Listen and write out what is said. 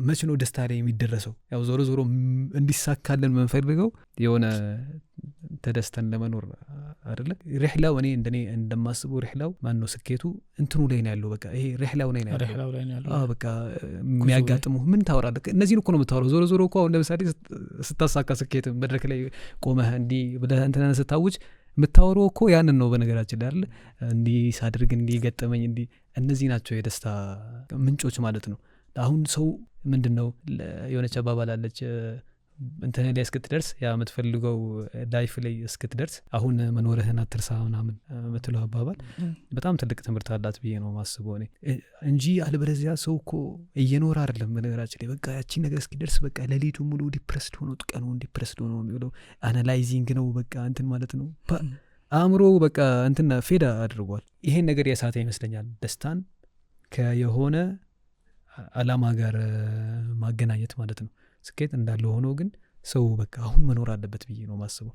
መቼ ነው ደስታ ላይ የሚደረሰው? ያው ዞሮ ዞሮ እንዲሳካልን መንፈልገው የሆነ ተደስተን ለመኖር አይደለ? ሪህላው እኔ እንደማስበው ሪህላው ማን ነው ስኬቱ እንትኑ ላይ ነው ያለው። በቃ ይሄ ሪህላው ላይ ነው ያለው። በቃ የሚያጋጥሙ ምን ታወራለህ? እነዚህን እኮ ነው የምታወራው። ዞሮ ዞሮ እኮ አሁን ለምሳሌ ስታሳካ ስኬት መድረክ ላይ ቆመህ እንዲህ ብለህ እንትን ስታውጅ የምታወራው እኮ ያንን ነው በነገራችን ላይ አይደል? እንዲህ ሳድርግ እንዲህ ገጠመኝ እንዲህ እነዚህ ናቸው የደስታ ምንጮች ማለት ነው። አሁን ሰው ምንድነው የሆነች አባባል አለች እንትን ላይ እስክትደርስ ያ የምትፈልገው ላይፍ ላይ እስክትደርስ አሁን መኖርህን አትርሳ ምናምን የምትለው አባባል በጣም ትልቅ ትምህርት አላት ብዬ ነው ማስበው እኔ እንጂ አልበለዚያ ሰው እኮ እየኖረ አይደለም በነገራችን ላይ። በቃ ያቺ ነገር እስኪደርስ በቃ ሌሊቱ ሙሉ ዲፕረስድ ሆኖ ቀኑን ዲፕረስድ ሆኖ የሚውለው አናላይዚንግ ነው በቃ እንትን ማለት ነው። አእምሮ በቃ እንትን ፌዳ አድርጓል። ይሄን ነገር የሳተ ይመስለኛል ደስታን ከየሆነ አላማ ጋር ማገናኘት ማለት ነው። ስኬት እንዳለ ሆኖ ግን ሰው በቃ አሁን መኖር አለበት ብዬ ነው ማስበው።